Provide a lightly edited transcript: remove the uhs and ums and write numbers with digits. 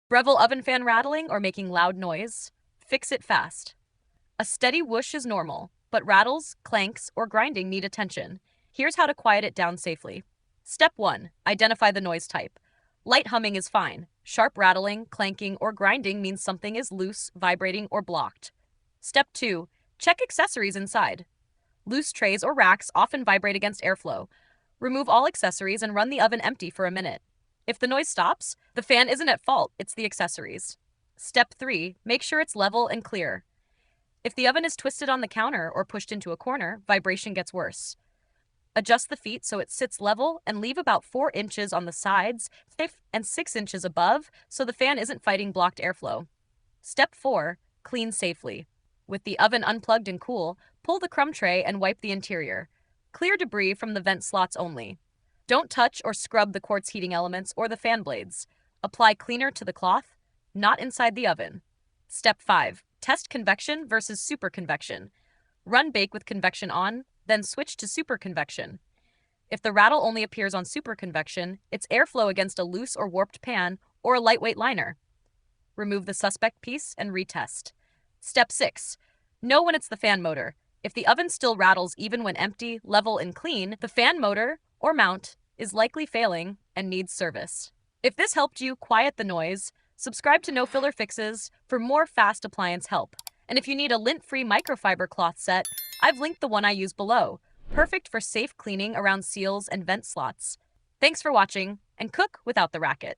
Breville oven fan rattling or making loud noise? Fix it fast. A steady whoosh is normal, but rattles, clanks, or grinding need attention. Here's how to quiet it down safely. Step 1. Identify the noise type. Light humming is fine. Sharp rattling, clanking, or grinding means something is loose, vibrating, or blocked. Step 2. Check accessories inside. Loose trays or racks often vibrate against airflow. Remove all accessories and run the oven empty for a minute. If the noise stops, the fan isn't at fault, it's the accessories. Step 3. Make sure it's level and clear. If the oven is twisted on the counter or pushed into a corner, vibration gets worse. Adjust the feet so it sits level and leave about 4 inches on the sides and 6 inches above so the fan isn't fighting blocked airflow. Step 4. Clean safely. With the oven unplugged and cool, pull the crumb tray and wipe the interior. Clear debris from the vent slots only. Don't touch or scrub the quartz heating elements or the fan blades. Apply cleaner to the cloth, not inside the oven. Step 5. Test convection versus superconvection. Run bake with convection on, then switch to superconvection. If the rattle only appears on superconvection, it's airflow against a loose or warped pan or a lightweight liner. Remove the suspect piece and retest. Step 6. Know when it's the fan motor. If the oven still rattles even when empty, level, and clean, the fan motor, or mount, is likely failing and needs service. If this helped you quiet the noise, subscribe to No Filler Fixes for more fast appliance help. And if you need a lint-free microfiber cloth set, I've linked the one I use below. Perfect for safe cleaning around seals and vent slots. Thanks for watching, and cook without the racket.